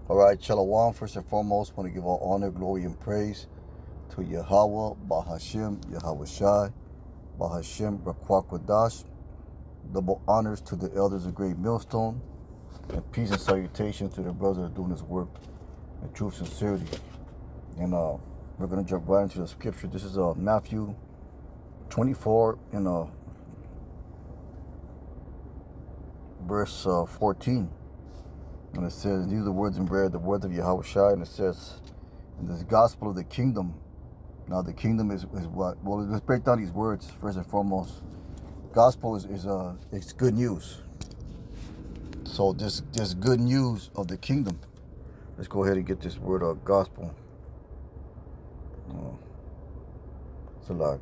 Alright, Shalom. First and foremost, want to give all honor, glory, and praise to Yahweh, Bahashim, Yahweh Shai, Bahashim, Rakwakadash. Double honors to the elders of Great Millstone, and peace and salutation to the brothers that are doing this work in true sincerity. And we're going to jump right into the scripture. This is Matthew 24 and verse 14. And it says, these are the words in bread, the words of Yahweh Shai. And it says, in this gospel of the kingdom. Now the kingdom is what? Well, let's break down these words first and foremost. Gospel is it's good news. So this good news of the kingdom. Let's go ahead and get this word gospel. It's a lot.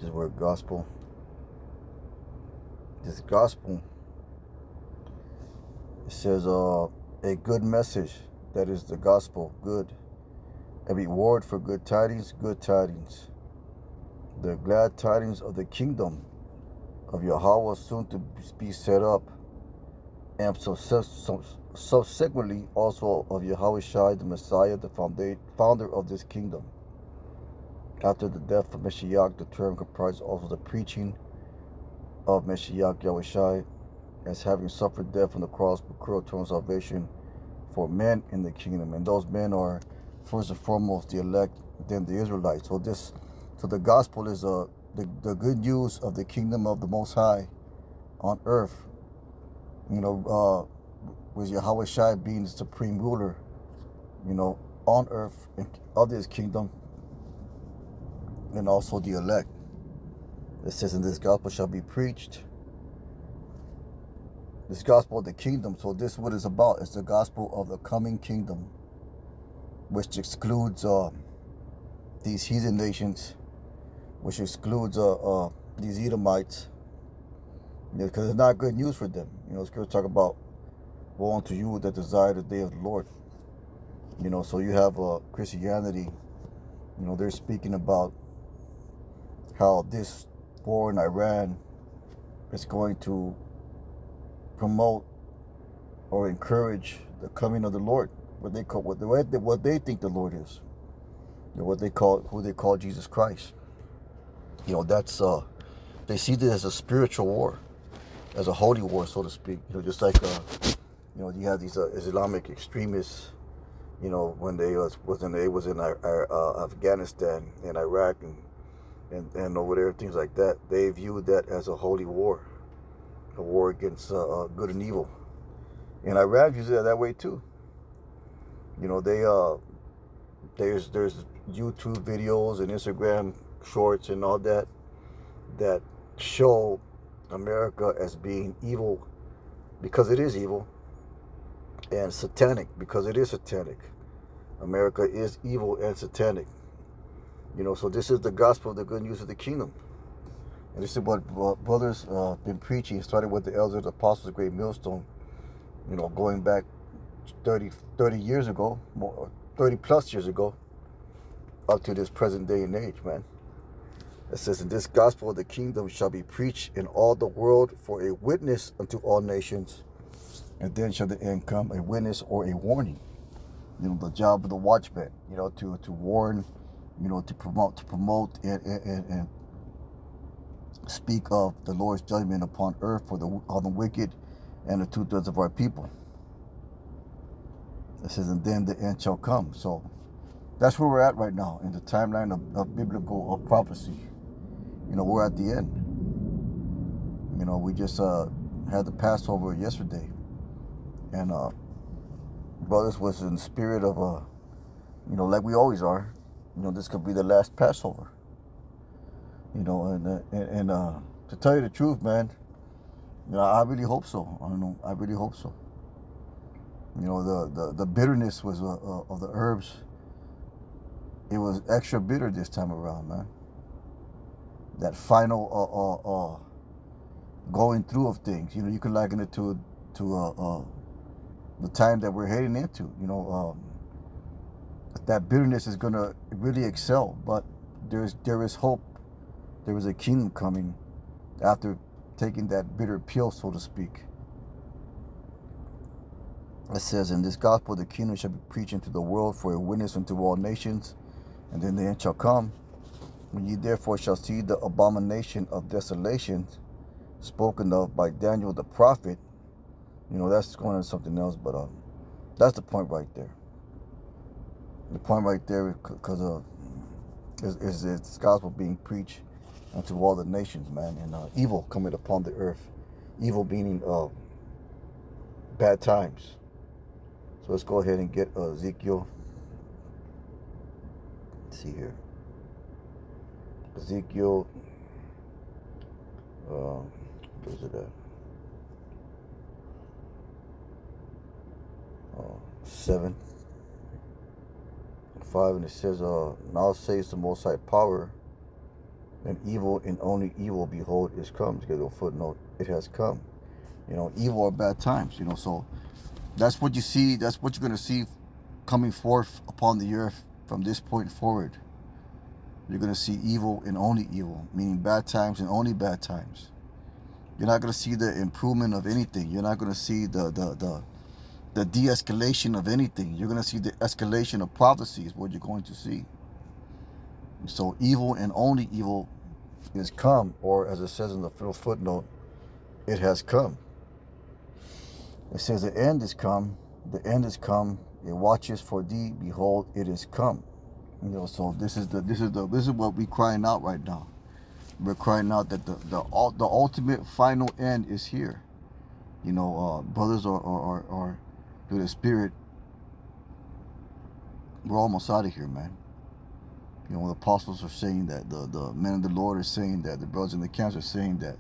This word gospel. This gospel. It says a good message. That is the gospel. Good. A reward for good tidings. Good tidings. The glad tidings of the kingdom of Yahweh soon to be set up, and subsequently also of Yahweh Shai, the Messiah, the founder of this kingdom. After the death of Mashiach, the term comprises also the preaching of Mashiach Yahweh Shai as having suffered death on the cross, procured eternal salvation for men in the kingdom. And those men are first and foremost the elect, then the Israelites. So the gospel is the good news of the kingdom of the Most High on earth. You know, with Yahweh Shai being the supreme ruler, you know, on earth of this kingdom, and also the elect. It says, in this gospel shall be preached. This gospel of the kingdom. So this is what it's about. It's the gospel of the coming kingdom, which excludes these heathen nations, which excludes these Edomites, because it's not good news for them. You know, Scripture talk about, woe unto you that desire the day of the Lord. You know, so you have Christianity. You know, they're speaking about how this war in Iran is going to promote or encourage the coming of the Lord. What they think the Lord is. You know, who they call Jesus Christ. You know, that's they see this as a spiritual war, as a holy war, so to speak. You know, just like you know, you have these Islamic extremists. You know, when they was in Afghanistan and Iraq and over there, things like that, they viewed that as a holy war, a war against good and evil. And Iran views it that way too. You know, there's YouTube videos and Instagram shorts and all that show America as being evil because it is evil, and satanic because it is satanic. America is evil and satanic. You know, so this is the gospel of the good news of the kingdom. And this is what brothers been preaching. It started with the elders, apostles of Great Millstone, you know, going back 30 years ago, 30 plus years ago, up to this present day and age, man. It says, and this gospel of the kingdom shall be preached in all the world for a witness unto all nations, and then shall the end come, a witness or a warning. You know, the job of the watchman, you know, to warn, you know, to promote and speak of the Lord's judgment upon earth for all the wicked and the 2/3 of our people. It says, and then the end shall come. So that's where we're at right now in the timeline of biblical prophecy. You know, we're at the end. You know, we just had the Passover yesterday, and brothers was in the spirit of you know, like we always are. You know, this could be the last Passover. You know, and to tell you the truth, man, you know, I really hope so. I don't know, I really hope so. You know, the bitterness was of the herbs. It was extra bitter this time around, man. That final going through of things. You know, you can liken it to the time that we're heading into. You know, that bitterness is gonna really excel, but there is hope. There is a kingdom coming after taking that bitter pill, so to speak. It says, in this gospel the kingdom shall be preached into the world for a witness unto all nations, and then the end shall come. When ye therefore shall see the abomination of desolation spoken of by Daniel the prophet, that's going into something else, but that's the point right there. The point right there, because is this gospel being preached unto all the nations, man, and evil coming upon the earth. Evil meaning bad times. So let's go ahead and get Ezekiel. Let's see here. Ezekiel, where's it at? 7:5, and it says, now says the Most High Power, and evil and only evil, behold, is come. To get a footnote, it has come. Evil or bad times. So that's what you see. That's what you're going to see coming forth upon the earth from this point forward. You're going to see evil and only evil, meaning bad times and only bad times. You're not going to see the improvement of anything. You're not going to see the de-escalation of anything. You're going to see the escalation of prophecy is what you're going to see. So evil and only evil is come, or as it says in the footnote, it has come. It says the end is come. The end is come. It watches for thee. Behold, it is come. So this is what we're crying out right now. We're crying out that the ultimate final end is here. Brothers or through the Spirit, we're almost out of here, man. The apostles are saying that, the men of the Lord are saying that, the brothers in the camps are saying that.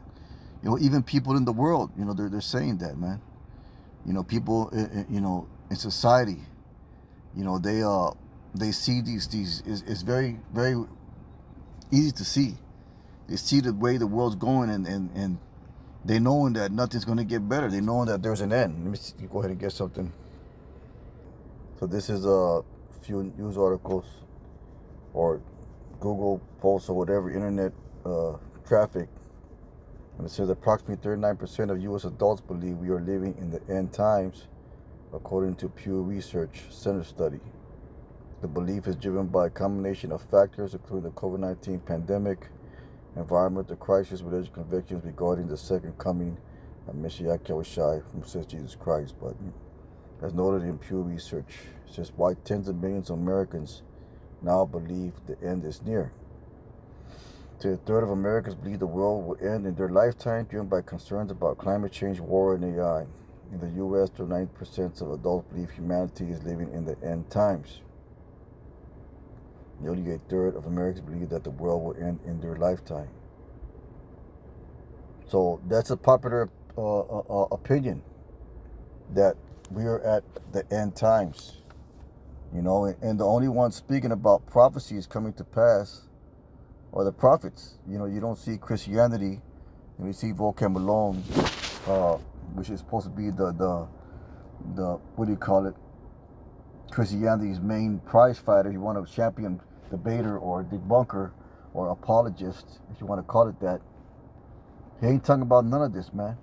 Even people in the world, they're saying that, man. People, in society, they see these. It's very, very easy to see. They see the way the world's going, and they knowing that nothing's going to get better. They knowing that there's an end. Let me see, go ahead and get something. So this is a few news articles or Google posts or whatever, internet traffic. And it says approximately 39% of U.S. adults believe we are living in the end times, according to Pew Research Center study. The belief is driven by a combination of factors, including the COVID-19 pandemic, environmental crisis, religious convictions regarding the second coming of Messiah Yahushua, whom says Jesus Christ. But as noted in Pew Research, it says why tens of millions of Americans now believe the end is near. A third of Americans believe the world will end in their lifetime, driven by concerns about climate change, war, and AI. In the U.S., 39% of adults believe humanity is living in the end times. Nearly a third of Americans believe that the world will end in their lifetime. So that's a popular opinion, that we are at the end times. And the only ones speaking about prophecies coming to pass are the prophets. You don't see Christianity, and we see Volcom Malone, which is supposed to be the what do you call it? Christianity's main prize fighter. You want to champion debater or debunker or apologist, if you want to call it that. He ain't talking about none of this, man.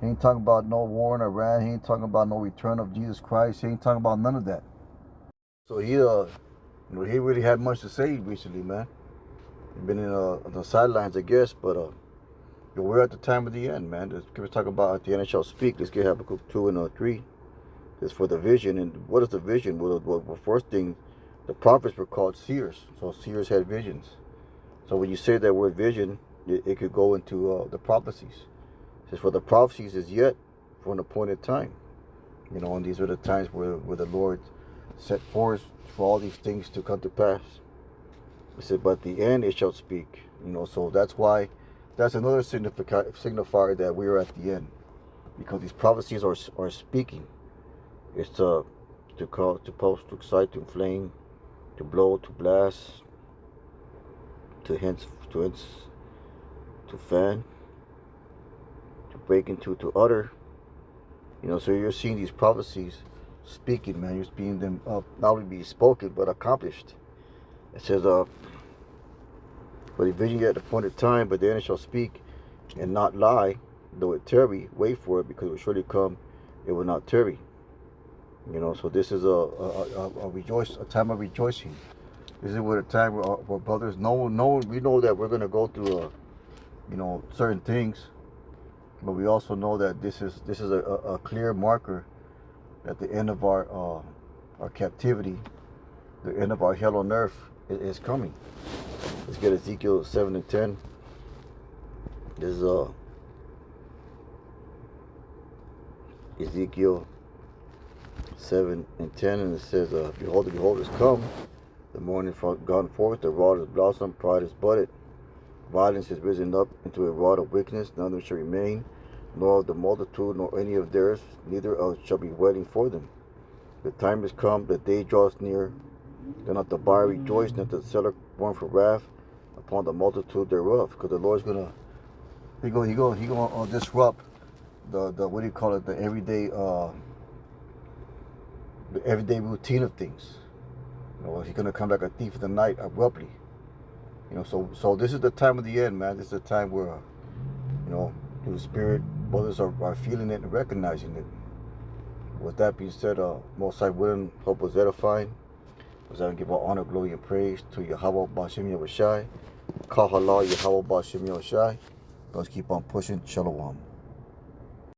He ain't talking about no war in Iran. He ain't talking about no return of Jesus Christ. He ain't talking about none of that. So he really had much to say recently, man. He's been on the sidelines, I guess, but we're at the time of the end, man. Let's talk about the end shall speak. Let's get Habakkuk 2 and 3. It's for the vision. And what is the vision? Well, first thing, the prophets were called seers. So seers had visions. So when you say that word vision, it could go into the prophecies. It says, for the prophecies is yet for an appointed time. And these are the times where the Lord set forth for all these things to come to pass. It said, but the end it shall speak. So that's why, that's another signifier that we are at the end. Because these prophecies are speaking. It's to cause, to post, to excite, to inflame, to blow, to blast, to hints, to fan, to break into, to utter. So you're seeing these prophecies speaking, man. You're seeing them not only be spoken but accomplished. It says, but the vision yet appointed time, but the end shall speak, and not lie, though it tarry, wait for it, because it will surely come, it will not tarry. You know, so this is a time of rejoicing. This is what a time where brothers we know that we're gonna go through certain things, but we also know that this is a clear marker that the end of our captivity, the end of our hell on earth is coming. Let's get Ezekiel 7 and 10. This is Ezekiel 7 and 10, and it says, Behold, the beholders come, the morning gone forth, the rod is blossomed, pride is budded, violence is risen up into a rod of wickedness, none of them shall remain, nor of the multitude, nor any of theirs, neither shall be waiting for them. The time is come, the day draws near, then not the buyer rejoice, not the seller born for wrath upon the multitude thereof, because the Lord's gonna disrupt the what do you call it, the everyday routine of things. You know, he's gonna come like a thief in the night abruptly. You know, so this is the time of the end, man. This is the time where, through the Spirit, brothers are feeling it and recognizing it. With that being said, Most High willing, hope was edifying. Was I give all honor, glory, and praise to Yahweh Ba'Shem Yahushai. Kahala Yahweh Ba'Shem Yahushai. Let's keep on pushing. Shalom.